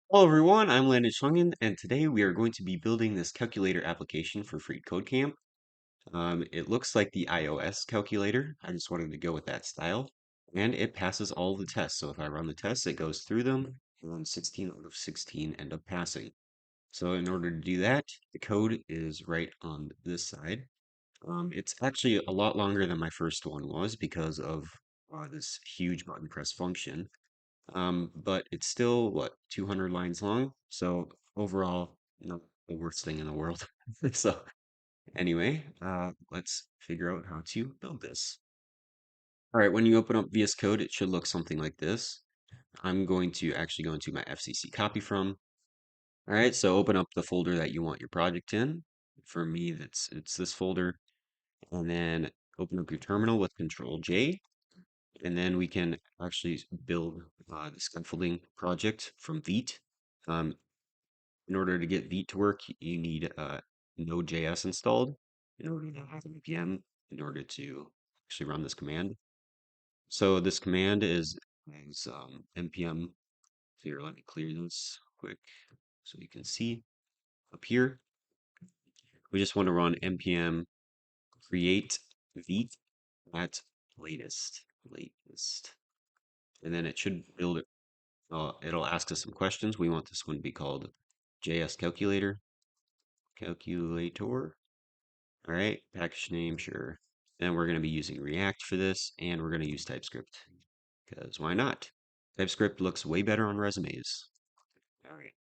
Hello everyone, I'm Landon Schlangen, and today we are going to be building this calculator application for FreeCodeCamp. It looks like the iOS calculator. I just wanted to go with that style. And it passes all the tests. So if I run the tests, it goes through them, and 16 out of 16 end up passing. So in order to do that, the code is right on this side. It's actually a lot longer than my first one was because of this huge button press function. But it's still what 200 lines long. So overall, not the worst thing in the world. So anyway, let's figure out how to build this. All right, when you open up VS Code, it should look something like this. I'm going to actually go into my FCC copy from. All right, so open up the folder that you want your project in. For me, it's this folder, and then open up your terminal with Control J, and then we can actually build the scaffolding project from Vite. Um, In order to get Vite to work, you need Node.js installed in order to have npm in order to actually run this command. So this command is npm. Here, let me clear this quick so you can see up here. We just want to run npm create Vite at latest, and then it should build it. It'll ask us some questions. We want this one to be called JS calculator. All right, package name, sure. And we're going to be using React for this, and we're going to use TypeScript, because why not? TypeScript looks way better on resumes. All right,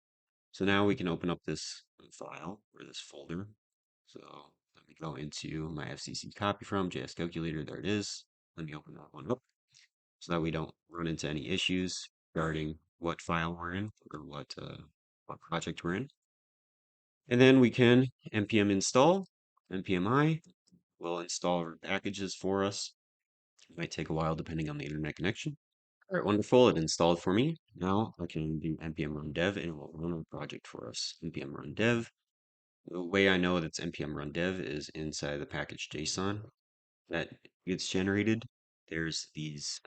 so now we can open up this file, or this folder. So let me go into my FCC copy from JS Calculator, there it is. Let me open that one up, so that we don't run into any issues regarding what file we're in, or what project we're in. And then we can npm install, npm I, will install our packages for us. It might take a while depending on the internet connection. All right, wonderful. It installed for me. Now I can do npm run dev and it will run our project for us. npm run dev. The way I know that's npm run dev is inside the package JSON that gets generated. There's these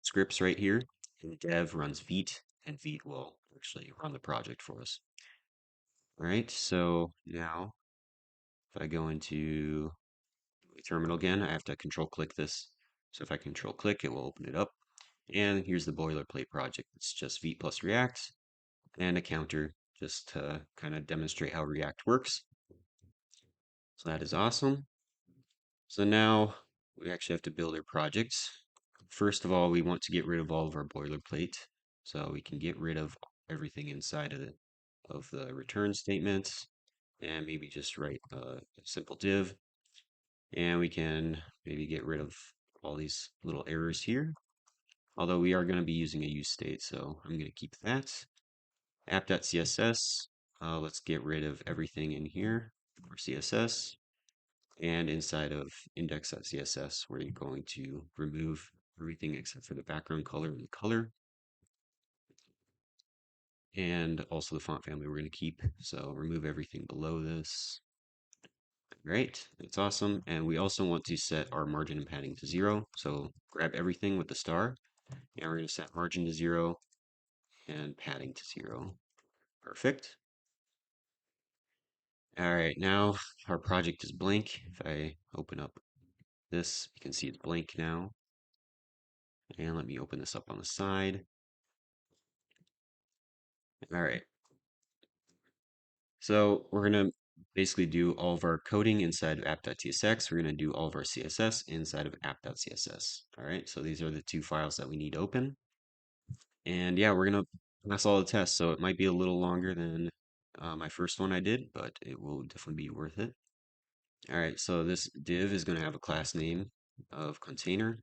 scripts right here. And dev runs Vite, and Vite will actually run the project for us. All right, so now if I go into terminal again, I have to control click this. So if I control click, it will open it up. And here's the boilerplate project. It's just Vite plus React and a counter just to kind of demonstrate how React works. So that is awesome. So now we actually have to build our projects. First of all, we want to get rid of all of our boilerplate. So we can get rid of everything inside of the return statements and maybe just write a simple div. And we can maybe get rid of all these little errors here. Although we are going to be using a use state, so I'm going to keep that. App.css, let's get rid of everything in here for CSS. And inside of index.css, we're going to remove everything except for the background color and the color. And also the font family we're going to keep. So remove everything below this. Right, that's awesome. And we also want to set our margin and padding to 0. So grab everything with the star. And we're going to set margin to 0 and padding to 0. Perfect. All right, now our project is blank. If I open up this, you can see it's blank now. And let me open this up on the side. All right. So we're going to basically do all of our coding inside of app.tsx. We're going to do all of our CSS inside of app.css. All right, so these are the two files that we need open. And yeah, we're going to pass all the tests. So it might be a little longer than my first one I did, but it will definitely be worth it. All right, so this div is going to have a class name of container.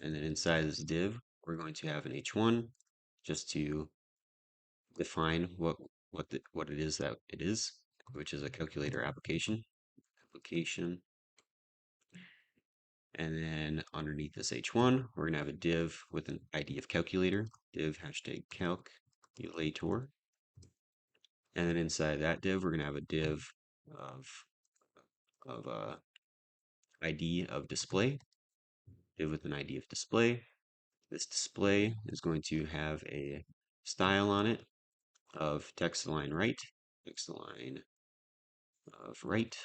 And then inside this div, we're going to have an h1 just to define what it is that it is, which is a calculator application. And then underneath this h1, we're going to have a div with an ID of calculator, div hashtag calculator. And then inside that div, we're going to have a div of ID of display, div with an ID of display. This display is going to have a style on it of text align right, text align of right,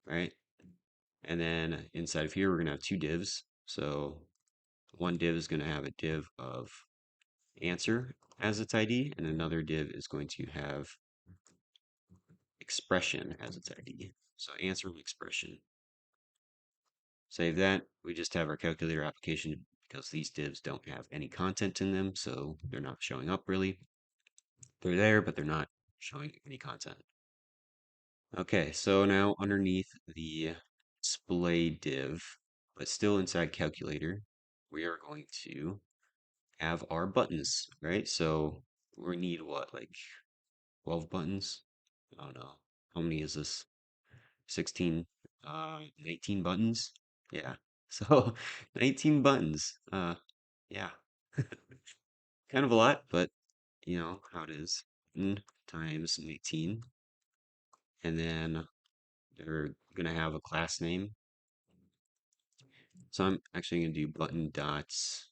right? And then inside of here, we're going to have two divs. So one div is going to have a div of answer as its ID, and another div is going to have expression as its ID. So answer and expression. Save that. We just have our calculator application because these divs don't have any content in them, so they're not showing up really. They're there, but they're not showing any content. Okay, so now underneath the display div, but still inside calculator, we are going to have our buttons, right? So we need what, like 12 buttons? I don't know. How many is this? 16, 19 buttons? Yeah. So 19 buttons. Yeah. Kind of a lot, but you know how it is. Times 18. And then they're gonna have a class name. So I'm actually gonna do button dots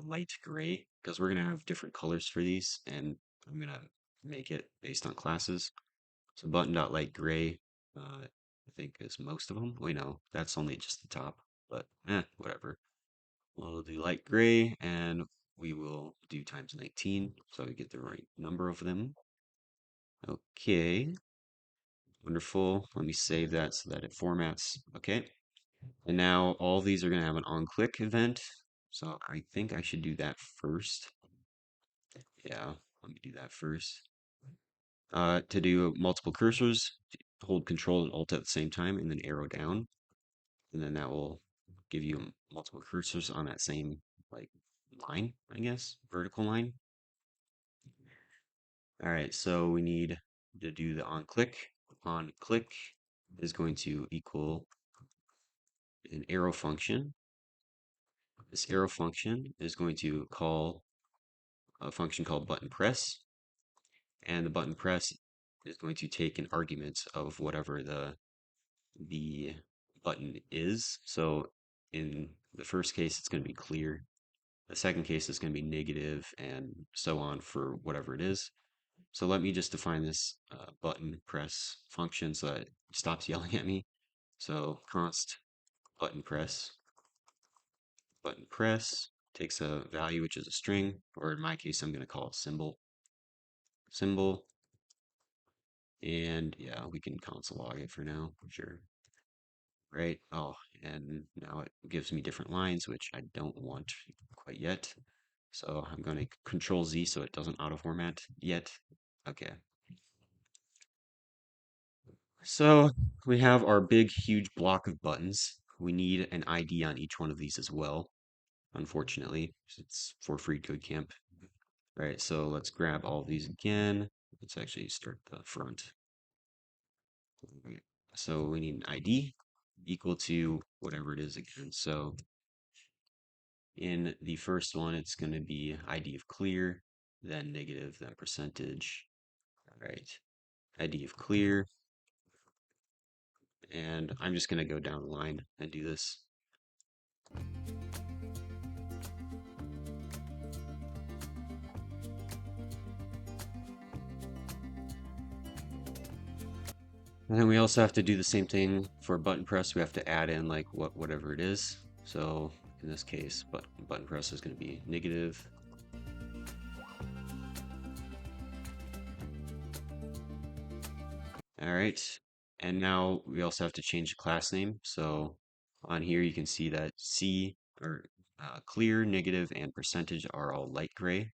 light gray because we're gonna have different colors for these, and I'm gonna make it based on classes. So button dot light gray, I think is most of them. Wait, no, that's only just the top, but whatever. We'll do light gray, and we will do times 19, so we get the right number of them. Okay, wonderful. Let me save that so that it formats. Okay, and now all these are gonna have an on-click event. So I think I should do that first. Yeah, let me do that first. To do multiple cursors, hold Control and Alt at the same time, and then arrow down, and then that will give you multiple cursors on that same like line, I guess, vertical line. All right, so we need to do the on click. On click is going to equal an arrow function. This arrow function is going to call a function called button press, and the button press is going to take an argument of whatever the button is. So in the first case, it's going to be clear. The second case is going to be negative, and so on for whatever it is. So let me just define this button press function so that it stops yelling at me. So const button press takes a value which is a string, or in my case, I'm going to call it symbol, and yeah, we can console log it for now, sure. Right? Oh, and now it gives me different lines, which I don't want quite yet. So I'm going to Control Z so it doesn't auto format yet. Okay. So we have our big, huge block of buttons. We need an ID on each one of these as well. Unfortunately, it's for FreeCodeCamp. Right, so let's grab all of these again. Let's actually start the front. Right. So we need an ID equal to whatever it is again. So in the first one, it's going to be ID of clear, then negative, then percentage. All right, ID of clear. And I'm just going to go down the line and do this. And then we also have to do the same thing for button press. We have to add in like whatever it is. So in this case, button press is going to be negative. All right. And now we also have to change the class name. So on here you can see that C or clear, negative, and percentage are all light gray.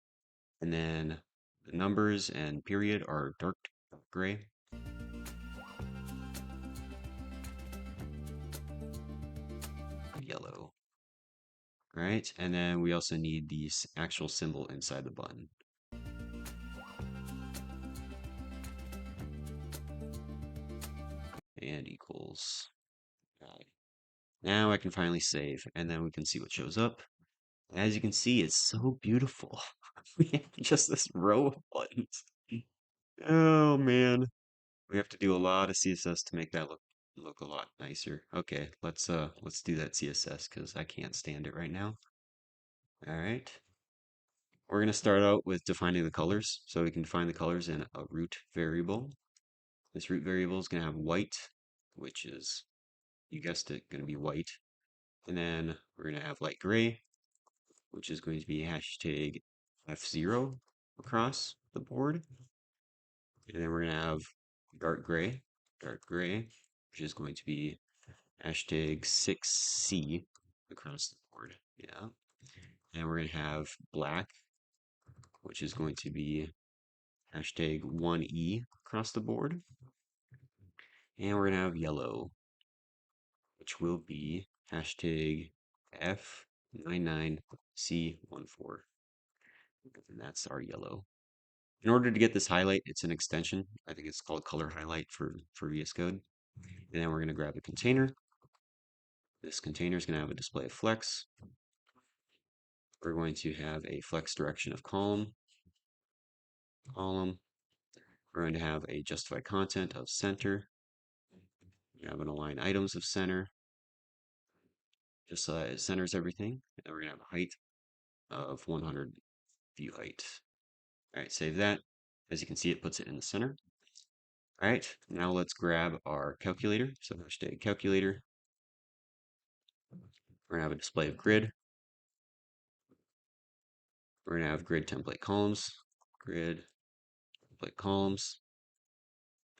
And then the numbers and period are dark gray. Yellow. Right? And then we also need the actual symbol inside the button. And equals. Now I can finally save, and then we can see what shows up. As you can see, it's so beautiful. We have just this row of buttons. Oh man. We have to do a lot of CSS to make that look a lot nicer. Okay, let's do that CSS because I can't stand it right now. All right. We're going to start out with defining the colors. So we can define the colors in a root variable. This root variable is going to have white, which is, you guessed it, going to be white. And then we're going to have light gray, which is going to be hashtag F0 across the board. And then we're going to have dark gray, which is going to be hashtag 6C across the board. Yeah. And we're going to have black, which is going to be hashtag 1E across the board. And we're going to have yellow, which will be hashtag F99C14. And that's our yellow. In order to get this highlight, it's an extension. I think it's called color highlight for VS Code. And then we're going to grab a container. This container is going to have a display of flex. We're going to have a flex direction of column. We're going to have a justify content of center. We have an align items of center. Just so it centers everything. And then we're going to have a height of 100 view height. All right, save that. As you can see, it puts it in the center. All right, now let's grab our calculator. So hashtag calculator. We're gonna have a display of grid. We're gonna have grid template columns, grid template columns,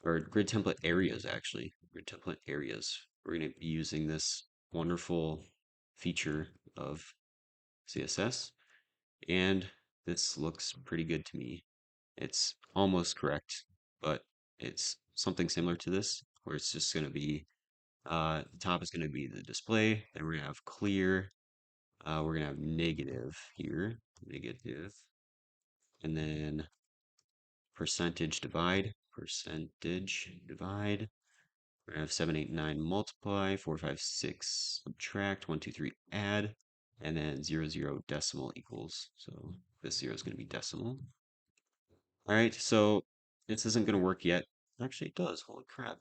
or grid template areas actually, grid template areas. We're gonna be using this wonderful feature of CSS, and this looks pretty good to me. It's almost correct, but it's something similar to this, where it's just gonna be the top is going to be the display. Then we're going to have clear. We're going to have negative here, negative. And then percentage divide. We're going to have 789 multiply, 456 subtract, 123 add, and then 00 decimal equals. So this 0 is going to be decimal. All right, so this isn't going to work yet. Actually, it does. Holy crap.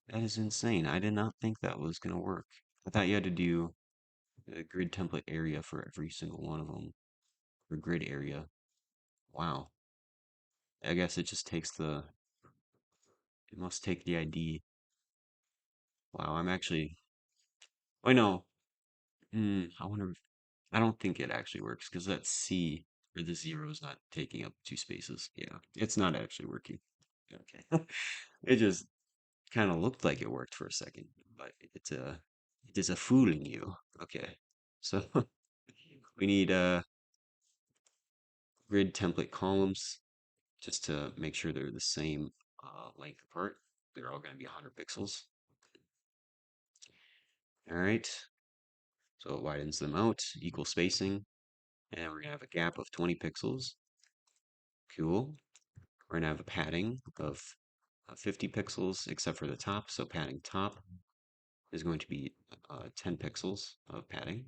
That is insane. I did not think that was going to work. I thought you had to do a grid template area for every single one of them, or grid area. Wow. I guess it just takes it must take the ID. Wow, I'm actually, I know. I wonder, I don't think it actually works because that C, or the 0 is not taking up two spaces. Yeah, it's not actually working. Okay. It just kind of looked like it worked for a second, but it is a fooling you. Okay. So we need grid template columns just to make sure they're the same length apart. They're all going to be 100 pixels. All right, so it widens them out, equal spacing, and we're going to have a gap of 20 pixels. Cool. We're going to have a padding of 50 pixels, except for the top. So padding top is going to be 10 pixels of padding.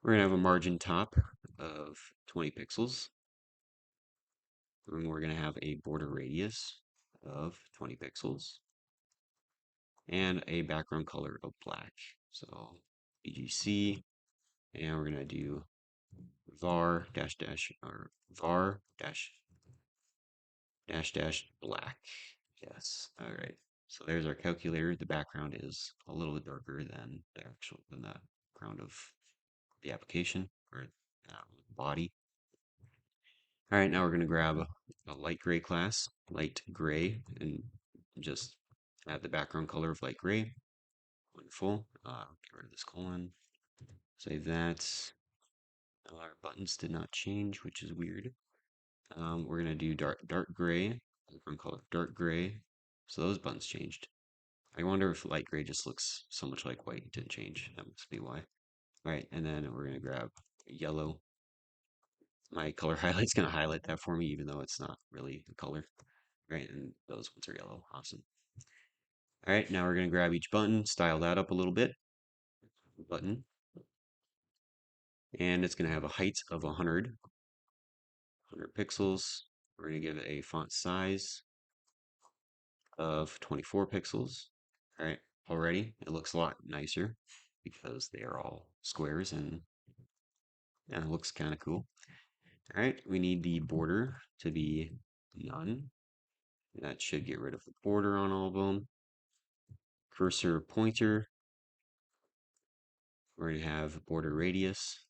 We're going to have a margin top of 20 pixels. And we're going to have a border radius of 20 pixels. And a background color of black. So BGC, and we're gonna do var dash dash or var dash dash dash black. Yes. All right. So there's our calculator. The background is a little bit darker than the background of the application or body. All right. Now we're gonna grab a light gray class, light gray, and just add the background color of light gray. Wonderful. Get rid of this colon. Save that. Our buttons did not change, which is weird. We're gonna do dark gray. From color dark gray. So those buttons changed. I wonder if light gray just looks so much like white. It didn't change. That must be why. All right, and then we're gonna grab yellow. My color highlight's gonna highlight that for me, even though it's not really a color. Right, and those ones are yellow. Awesome. All right, now we're gonna grab each button, style that up a little bit. Button, and it's gonna have a height of 100 pixels. We're going to give it a font size of 24 pixels. All right, already it looks a lot nicer because they are all squares and And it looks kind of cool. All right, we need the border to be none. That should get rid of the border on all of them. Cursor pointer, we're going to have border radius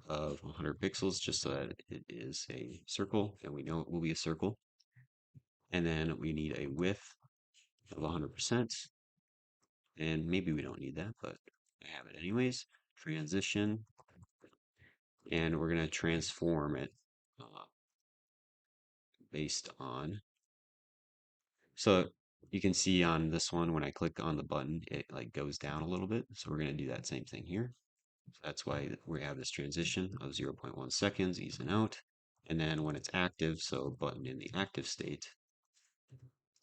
of 100 pixels just so that it is a circle and we know it will be a circle. And then we need a width of 100%. And maybe we don't need that, but I have it anyways. Transition, and we're going to transform it based on. So you can see on this one, when I click on the button, it like goes down a little bit. So we're going to do that same thing here. So that's why we have this transition of 0.1 seconds, ease and out. And then when it's active, so button in the active state,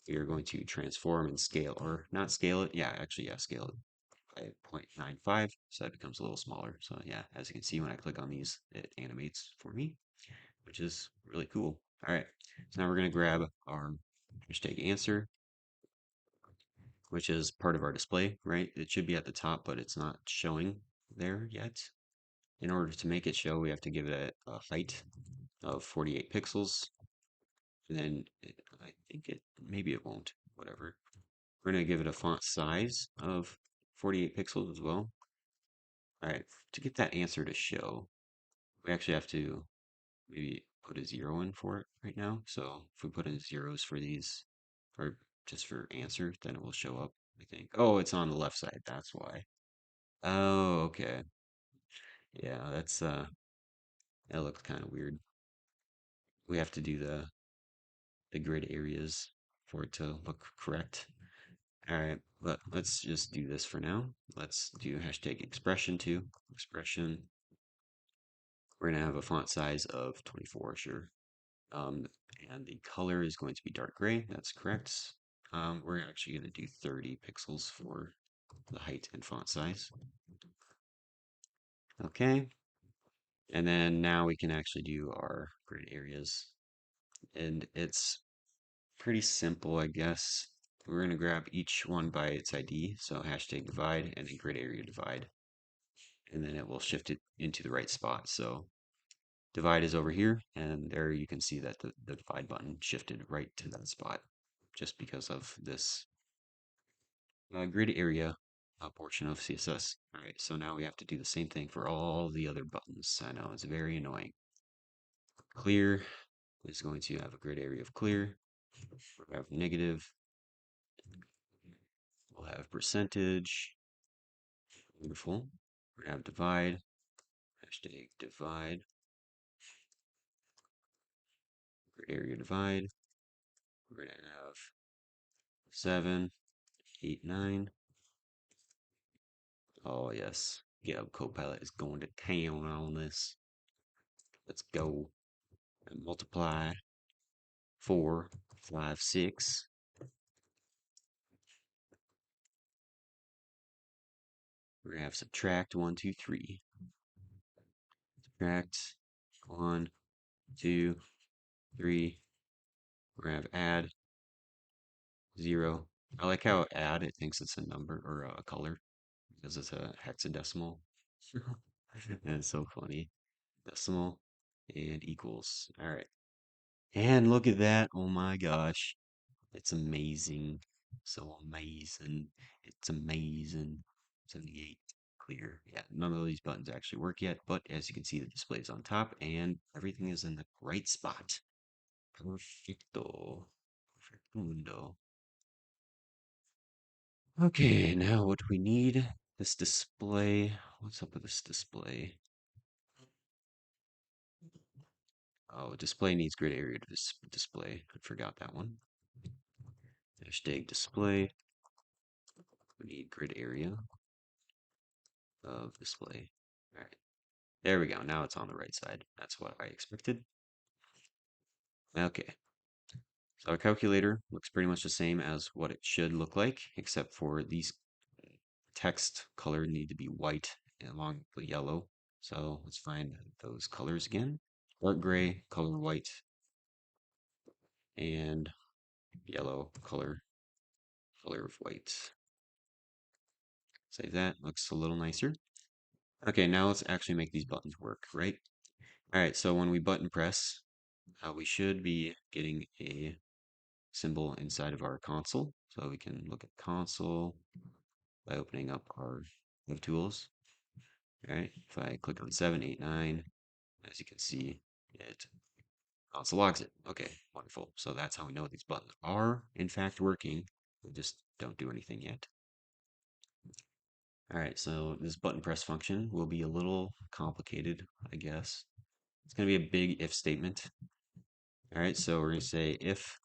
we are going to transform and scale, or not scale it. Yeah, actually, yeah, scale it by 0.95, so that becomes a little smaller. So yeah, as you can see, when I click on these, it animates for me, which is really cool. All right, so now we're going to grab our hashtag answer, which is part of our display, right? It should be at the top, but it's not showing there yet. In order to make it show, we have to give it a height of 48 pixels. And then I think maybe it won't, whatever. We're going to give it a font size of 48 pixels as well. All right, to get that answer to show, we actually have to maybe put a 0 in for it right now. So if we put in zeros for these, or just for answer, then it will show up, I think. Oh, it's on the left side, that's why. Oh, okay. Yeah, that looks kind of weird. We have to do the grid areas for it to look correct. All right, but let's just do this for now. Let's do hashtag expression too. Expression. We're gonna have a font size of 24, sure. Um, and the color is going to be dark gray. That's correct. We're actually going to do 30 pixels for the height and font size. Okay. And then now we can actually do our grid areas. And it's pretty simple, I guess. We're going to grab each one by its ID. So hashtag divide and then grid area divide. And then it will shift it into the right spot. So divide is over here, and there you can see that the divide button shifted right to that spot just because of this grid area portion of CSS. All right, so now we have to do the same thing for all the other buttons. I know it's very annoying. Clear is going to have a grid area of clear. We'll have negative. We'll have percentage. Beautiful. We're gonna have divide. Hashtag divide. Grid area divide. We're gonna have 7, 8, 9. Oh yes, GitHub Copilot is going to town on this. Let's go and multiply 4, 5, 6. We're gonna have subtract 1, 2, 3. Subtract 1, 2, 3. We're gonna have add 0. I like how add it thinks it's a number or a color because it's a hexadecimal. That's so funny. Decimal and equals. All right. And look at that. Oh my gosh. It's amazing. So amazing. It's amazing. 78. Clear. Yeah, none of these buttons actually work yet, but as you can see, the display is on top and everything is in the right spot. Perfecto. Perfecto. Okay, now what do we need? This display. What's up with this display? Oh, display needs grid area to display. I forgot that one. Hashtag display. We need grid area of display. All right. There we go. Now it's on the right side. That's what I expected. Okay. So our calculator looks pretty much the same as what it should look like, except for these text color need to be white along with yellow. So let's find those colors again. Dark gray, color white, and yellow, color of white. Save that. Looks a little nicer. Okay, now let's actually make these buttons work, right? All right, so when we button press, we should be getting a symbol inside of our console. So we can look at console by opening up our web tools. All right, if I click on 789, as you can see, it console logs it. Okay, wonderful. So that's how we know these buttons are in fact working. They just don't do anything yet. All right, so this button press function will be a little complicated, I guess. It's going to be a big if statement. All right, so we're going to say if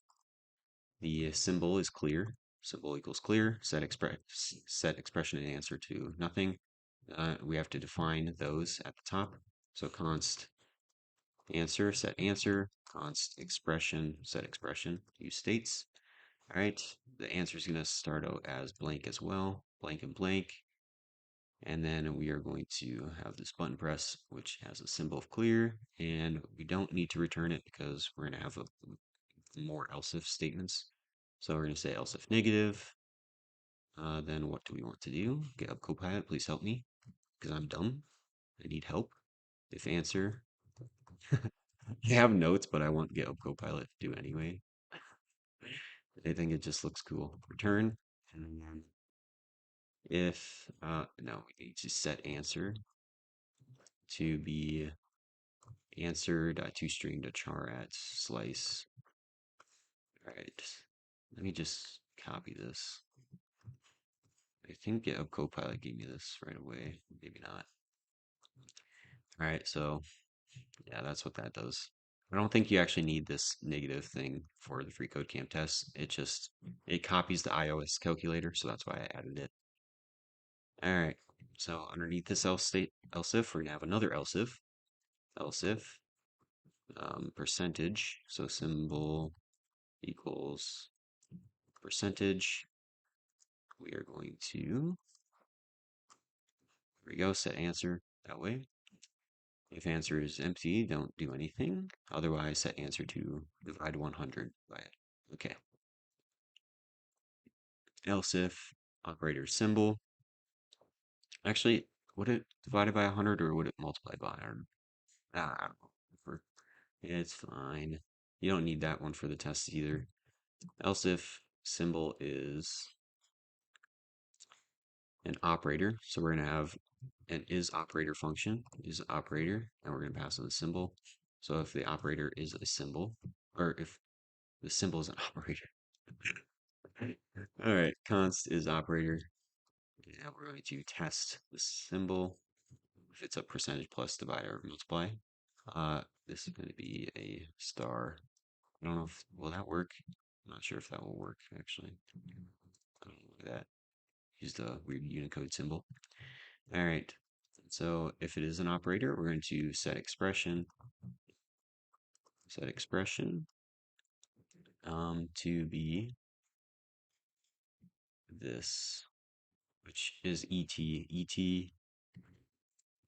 the symbol is clear, symbol equals clear, set expression and answer to nothing. We have to define those at the top. So const answer, const expression, set expression, use states. All right, the answer is going to start out as blank as well, blank and blank. And then we are going to have this button press, which has a symbol of clear, and we don't need to return it because we're going to have more else if statements. So we're going to say else if negative. Then what do we want to do? GitHub Copilot, please help me because I'm dumb. I need help. If answer, I have notes, but I want GitHub Copilot to do anyway. I think it just looks cool. Return, and then if no, we need to set answer to be answer.toString.char at slice. All right, let me just copy this. I think GitHub Copilot gave me this right away. Maybe not. All right, so yeah, that's what that does. I don't think you actually need this negative thing for the FreeCodeCamp test. It copies the iOS calculator, so that's why I added it. All right, so underneath this else if, we're gonna have another else if percentage. So symbol equals percentage. We are going to, here we go, set answer that way. If answer is empty, don't do anything. Otherwise, set answer to divide 100 by it. Okay. Else if operator symbol. Actually, would it divide it by 100 or would it multiply by 100? I don't know. It's fine. You don't need that one for the test either. Else if symbol is an operator. So we're going to have an is operator function, is operator, and we're going to pass in the symbol. So if the operator is a symbol, or if the symbol is an operator. All right, const is operator. Now we're going to test the symbol. If it's a percentage plus divide or multiply, this is going to be a star. I don't know if will that work. I'm not sure if that will work actually. I don't know, look at that. Use the weird Unicode symbol. All right. So if it is an operator, we're going to set expression to be this, which is et.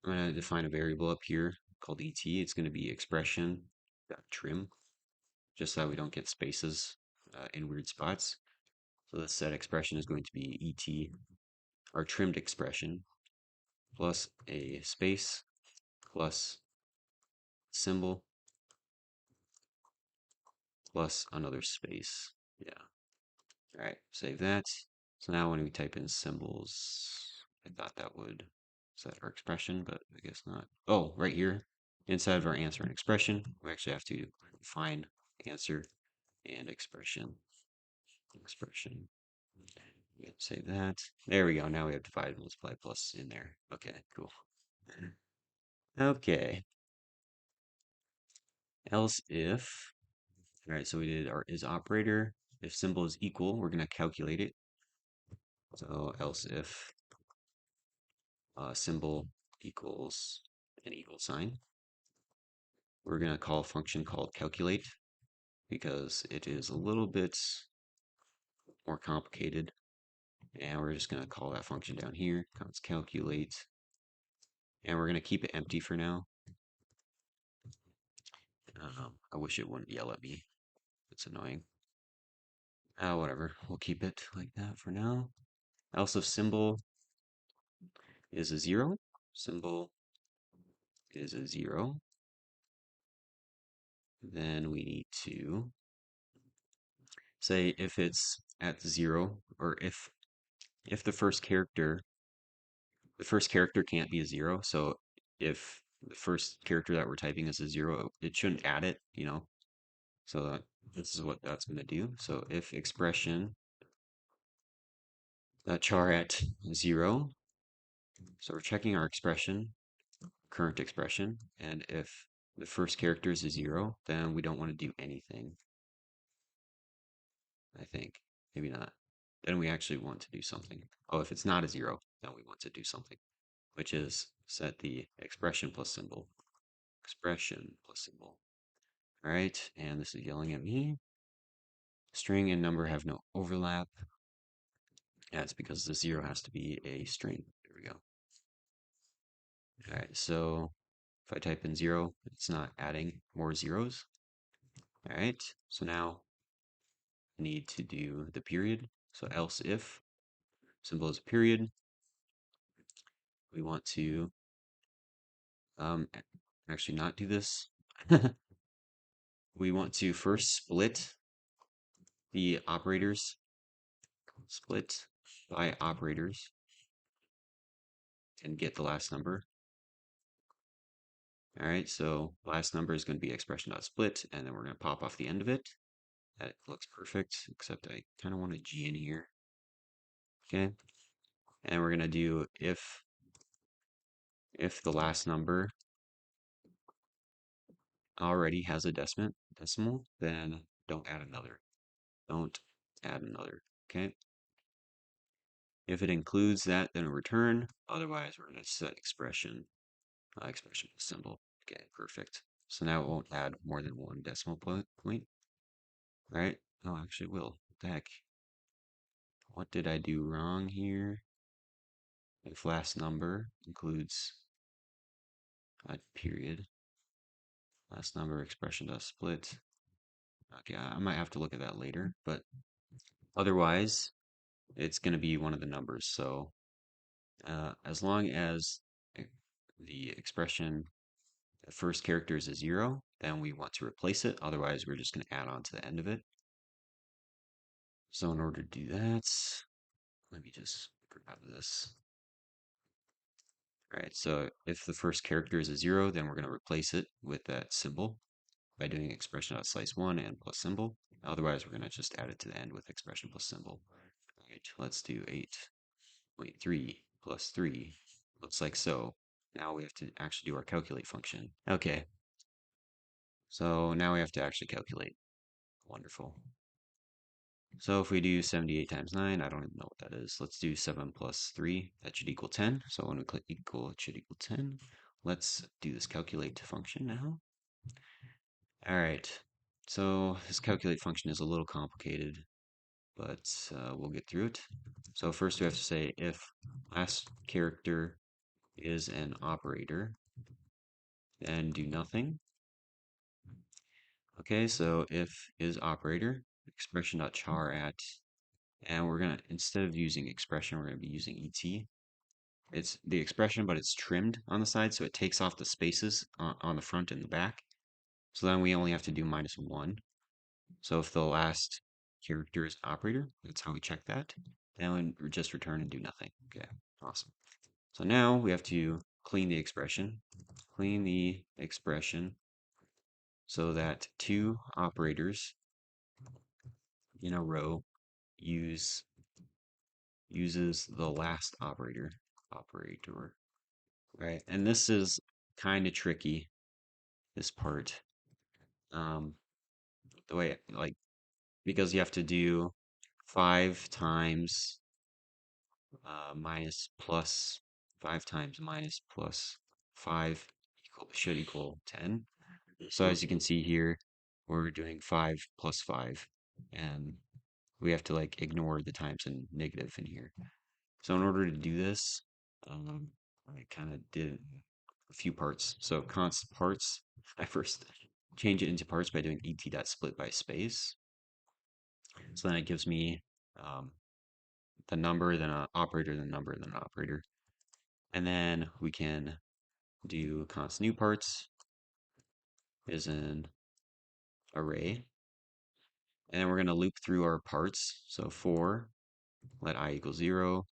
I'm going to define a variable up here called et. It's going to be expression.trim, just so that we don't get spaces in weird spots. So the set expression is going to be et, our trimmed expression, plus a space, plus symbol, plus another space. Yeah. All right, save that. So now when we type in symbols, I thought that would set our expression, but I guess not. Oh, right here, inside of our answer and expression, we actually have to define answer and expression. Yeah, save that. There we go. Now we have divide, multiply, plus in there. Okay, cool. Okay. Else if, all right, so we did our is operator. If symbol is equal, we're going to calculate it. So else if symbol equals an equal sign, we're going to call a function called calculate because it is a little bit more complicated. And we're just going to call that function down here, const calculate. And we're going to keep it empty for now. I wish it wouldn't yell at me. It's annoying. Whatever. We'll keep it like that for now. Else if symbol is a 0, symbol is a 0, then we need to say if it's at 0, or if the first character can't be a 0. So if the first character that we're typing is a 0, it shouldn't add it. So this is what that's going to do. So if expression char at 0, so we're checking our expression, current expression, and if the first character is a 0, then we don't want to do anything, I think. Maybe not. Then we actually want to do something. Oh, if it's not a 0, then we want to do something, which is set the expression plus symbol. Expression plus symbol. All right, and this is yelling at me. String and number have no overlap. Yeah, it's because the 0 has to be a string. There we go. All right, so if I type in 0, it's not adding more zeros. All right, so now I need to do the period. So else if symbol is a period, we want to actually not do this. We want to first split the operators, split by operators, and get the last number. All right, so last number is going to be expression.split, and then we're going to pop off the end of it. That looks perfect, except I kind of want a G in here. Okay, and we're going to do if the last number already has a decimal, then don't add another. Don't add another. Okay. If it includes that, then return. Otherwise, we're going to set expression symbol. Okay, perfect. So now it won't add more than one decimal point. Right? Oh, actually it will. What the heck? What did I do wrong here? If last number includes a period, last number expression does split. Okay, I might have to look at that later, but otherwise, it's going to be one of the numbers. So as long as the expression, the first character is a 0, then we want to replace it. Otherwise, we're just going to add on to the end of it. So in order to do that, let me just grab this. All right, so if the first character is a 0, then we're going to replace it with that symbol by doing expression.slice1 and plus symbol. Otherwise, we're going to just add it to the end with expression plus symbol. All right, let's do 8.3 plus 3. Looks like so. Now we have to actually do our calculate function. Okay, so now we have to actually calculate. Wonderful. So if we do 78 times 9, I don't even know what that is. Let's do 7 plus 3. That should equal 10. So when we click equal, it should equal 10. Let's do this calculate function now. All right. So this calculate function is a little complicated, but we'll get through it. So first we have to say if last character is an operator, then do nothing. Okay, so if is operator, expression.char at, and we're gonna, instead of using expression, we're gonna be using et. It's the expression, but it's trimmed on the side, so it takes off the spaces on the front and the back. So then we only have to do -1. So if the last character is operator, that's how we check that. Then we just return and do nothing. Okay, awesome. So now we have to clean the expression. Clean the expression so that two operators in a row uses the last operator. Right? And this is kind of tricky, this part. Um, the way, like, because you have to do 5 times minus plus 5 times minus plus 5 should equal 10. So as you can see here, we're doing 5 plus 5, and we have to like ignore the times and negative in here. So in order to do this, I kind of did a few parts. So const parts, I first change it into parts by doing et.split by space. So then it gives me the number, then an operator, then a number, then an operator. And then we can do const new parts is in array. And then we're going to loop through our parts. So for let I equal 0,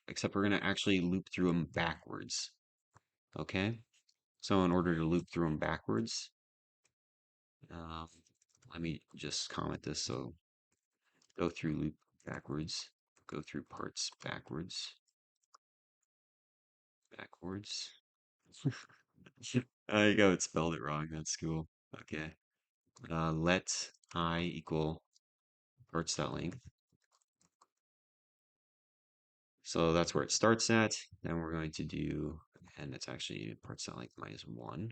except we're going to actually loop through them backwards. Okay? So in order to loop through them backwards, um, let me just comment this. So go through loop backwards, go through parts backwards, backwards. I got it spelled it wrong. That's cool. Okay. Let I equal parts.length. So that's where it starts at. Then we're going to do, and it's actually parts.length minus 1.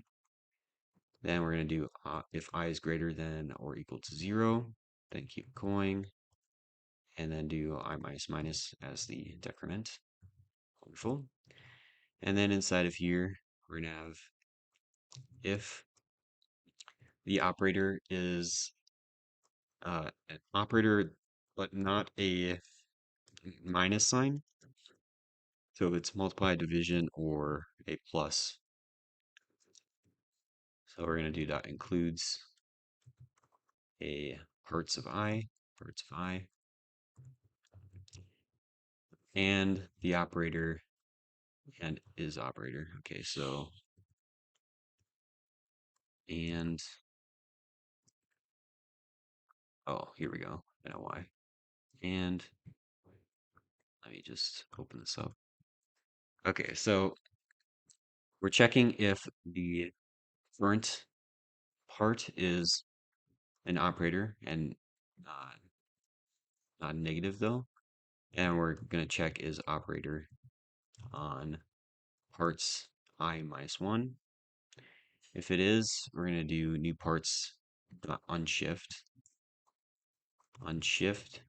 Then we're going to do if I is greater than or equal to 0, then keep going. And then do I minus minus as the decrement. Wonderful. And then inside of here, we're going to have if the operator is an operator, but not a minus sign. So if it's multiply, division, or a plus. So we're going to do dot includes a parts of I, and the operator and is operator. Okay, so and oh, here we go. I know why. And let me just open this up. Okay, so we're checking if the current part is an operator and uh, not negative though. And we're going to check is operator on parts I minus 1. If it is, we're going to do new parts unshift, unshift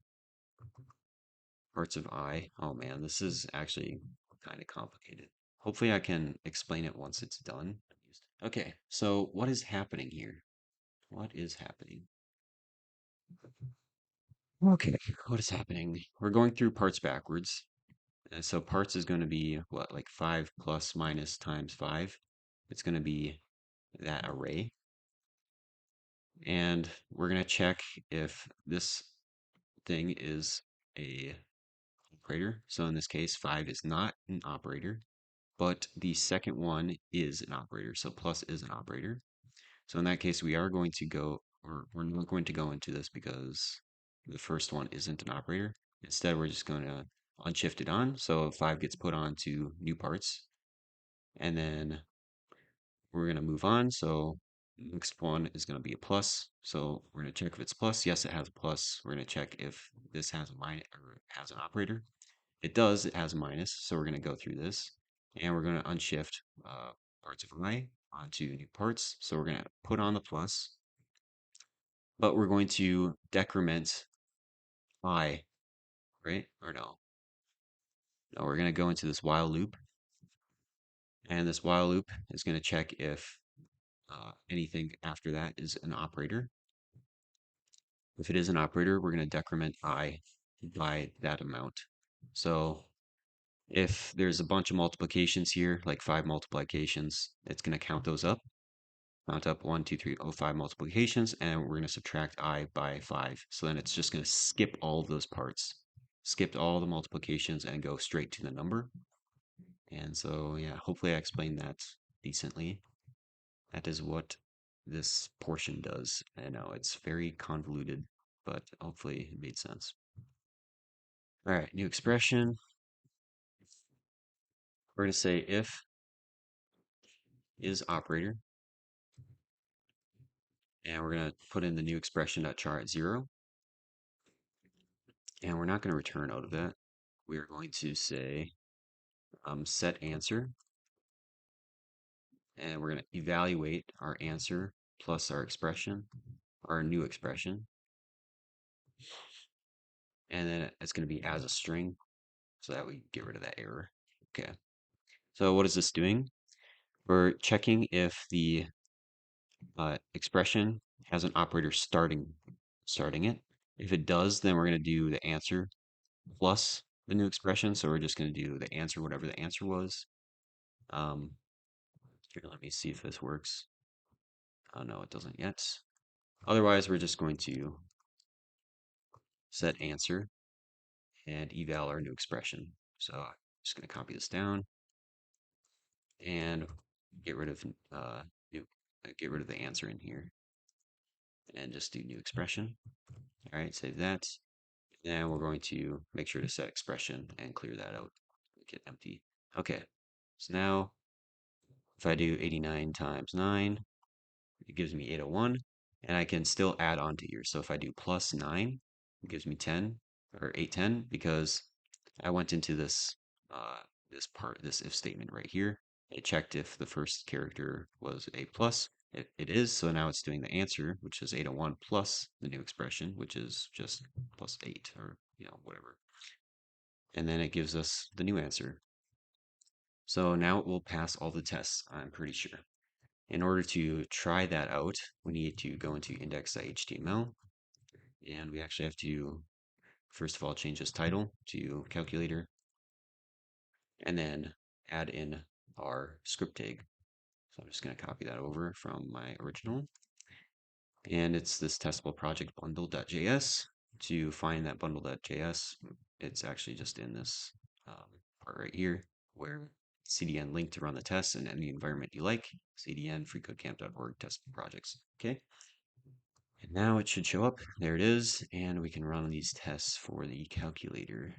parts of I. Oh man, this is actually kind of complicated. Hopefully I can explain it once it's done. Okay, so what is happening here? What is happening? Okay, what is happening? We're going through parts backwards. And so parts is going to be what, like 5 plus minus times 5. It's going to be that array. And we're going to check if this thing is a operator. So in this case, 5 is not an operator, but the second one is an operator. So plus is an operator. So in that case, we are going to go, or we're not going to go into this because the first one isn't an operator. Instead, we're just going to unshift it on. So 5 gets put on to new parts. And then we're going to move on. So next one is going to be a plus. So we're going to check if it's plus. Yes, it has a plus. We're going to check if this has a minus or has an operator. It does. It has a minus. So we're going to go through this. And we're going to unshift parts of I onto new parts. So we're going to put on the plus. But we're going to decrement I, right? Or no. No, we're going to go into this while loop. And this while loop is going to check if anything after that is an operator. If it is an operator, we're going to decrement I by that amount. So if there's a bunch of multiplications here, like 5 multiplications, it's going to count those up. Count up 1, 2, 3, 5 multiplications, and we're going to subtract I by 5. So then it's just going to skip all of those parts. Skip all the multiplications and go straight to the number. And so, yeah, hopefully I explained that decently. That is what this portion does. I know it's very convoluted, but hopefully it made sense. All right, new expression. We're going to say if is operator, and we're going to put in the new expression.char at 0. And we're not going to return out of that. We are going to say set answer, and we're going to evaluate our answer plus our expression, our new expression. And then it's going to be as a string so that we get rid of that error. Okay. So what is this doing? We're checking if the expression has an operator starting it. If it does, then we're going to do the answer plus the new expression. So we're just going to do the answer, whatever the answer was. Here, let me see if this works. Oh, no, it doesn't yet. Otherwise, we're just going to set answer and eval our new expression. So I'm just going to copy this down and get rid of new, get rid of the answer in here and just do new expression. All right, save that. And we're going to make sure to set expression and clear that out. Make it empty. Okay, so now if I do 89 times 9, it gives me 801, and I can still add on to here. So if I do plus 9, it gives me 10 or 810 because I went into this if statement right here. It checked if the first character was a plus. It is, so now it's doing the answer, which is 801 plus the new expression, which is just plus 8 or whatever. And then it gives us the new answer. So now it will pass all the tests, I'm pretty sure. In order to try that out, we need to go into index.html, and we actually have to, first of all, change this title to calculator, and then add in our script tag. So I'm just going to copy that over from my original, and it's this testable project bundle.js. To find that bundle.js, it's actually just in this part right here, where CDN link to run the tests in any environment you like, CDN freecodecamp.org test projects. Okay. And now it should show up. There it is. And we can run these tests for the calculator.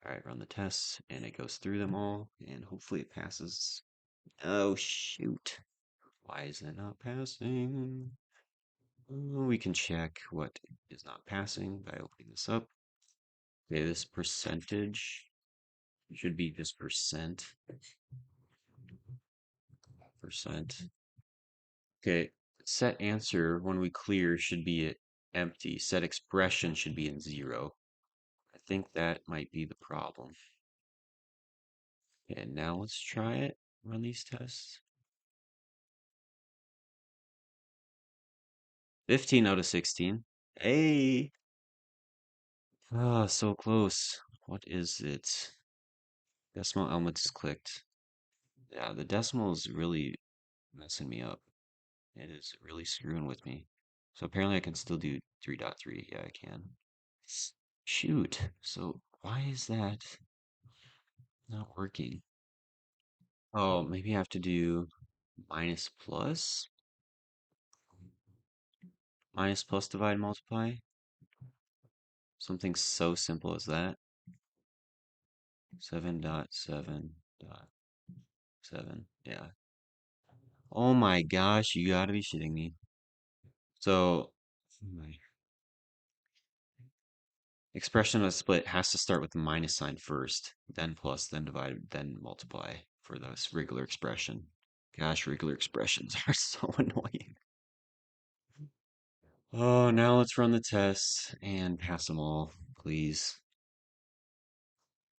All right, run the tests, and it goes through them all, and hopefully it passes. Oh, shoot. Why is it not passing? We can check what is not passing by opening this up. Okay, this percentage should be just percent. Okay, set answer when we clear should be empty. Set expression should be in 0. I think that might be the problem. And now let's try it. Run these tests. 15 out of 16. Hey! Ah, so close. What is it? Decimal elements clicked. Yeah, the decimal is really messing me up. It is really screwing with me. So apparently I can still do 3.3. Yeah, I can. Shoot. So why is that not working? Oh, maybe I have to do minus plus? Minus plus divide multiply? Something so simple as that. 7.7.7. Yeah. Oh my gosh, you gotta be shitting me. So, my expression of a split has to start with the minus sign first, then plus, then divide, then multiply for this regular expression. Gosh, regular expressions are so annoying. Oh, now let's run the tests and pass them all, please.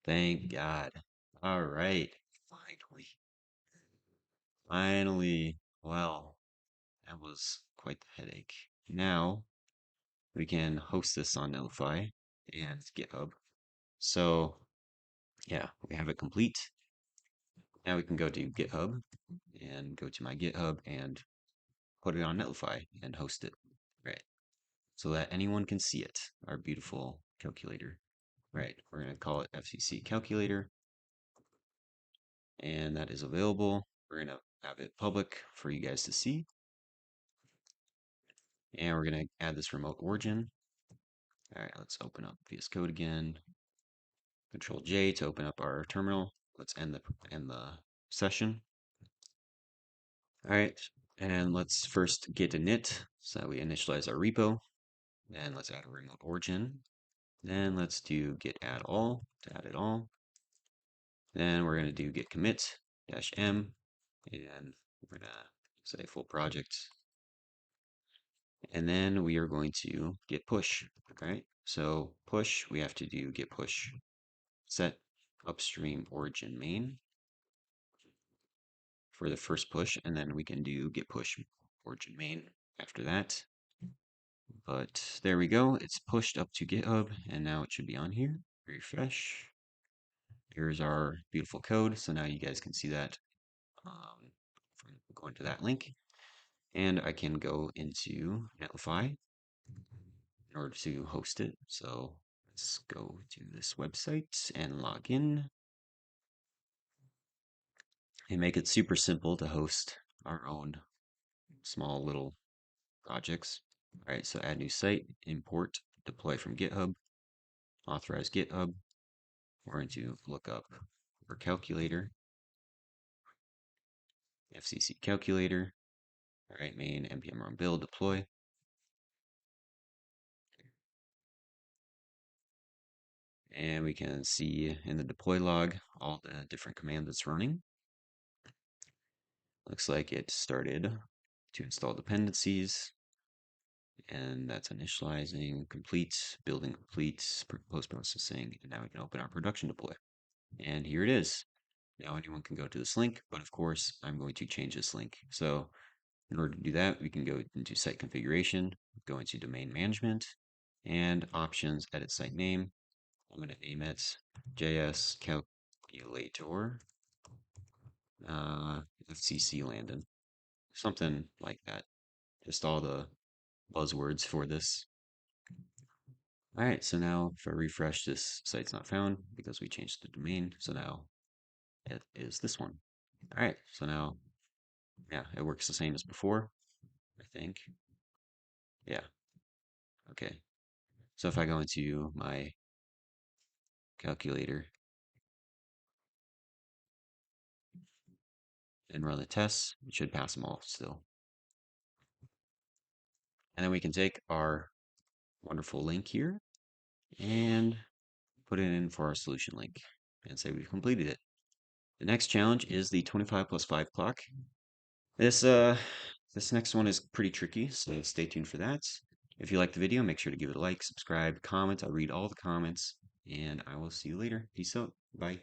Thank God. All right. Finally. Finally. Well, that was quite the headache. Now we can host this on Netlify and GitHub. So yeah, we have it complete. Now we can go to GitHub and go to my GitHub and put it on Netlify and host it, right? So that anyone can see it, our beautiful calculator. Right, we're going to call it FCC Calculator, and that is available. We're going to have it public for you guys to see. And we're going to add this remote origin. All right, let's open up VS Code again. Control J to open up our terminal. Let's end the session. All right, and let's first get init so that we initialize our repo. Then let's add a remote origin. Then let's do git add all to add it all. Then we're going to do git commit -m, and we're going to say full project. And then we are going to git push, right? So push, we have to do git push set upstream origin main for the first push, and then we can do git push origin main after that. But there we go. It's pushed up to GitHub, and now it should be on here. Refresh. Here's our beautiful code. So now you guys can see that from going to that link. And I can go into Netlify in order to host it. So let's go to this website and log in and make it super simple to host our own small little projects. All right, so add new site, import, deploy from GitHub, authorize GitHub. We're going to look up for calculator, FCC calculator. All right, main npm run build deploy. And we can see in the deploy log all the different commands it's running. Looks like it started to install dependencies, and that's initializing, complete, building complete, post-processing, and now we can open our production deploy. And here it is. Now anyone can go to this link, but of course I'm going to change this link. So in order to do that, we can go into site configuration, go into domain management, and options, edit site name. I'm going to name it JS Calculator FCC Landon, something like that. Just all the buzzwords for this. All right, so now if I refresh, this site's not found because we changed the domain. So now it is this one. All right, so now, yeah, it works the same as before, I think. Yeah, okay. So if I go into my calculator and run the tests, it should pass them all still. And then we can take our wonderful link here and put it in for our solution link and say we've completed it. The next challenge is the 25 plus 5 clock. This next one is pretty tricky, so stay tuned for that. If you like the video, make sure to give it a like, subscribe, comment. I read all the comments, and I will see you later. Peace out. Bye.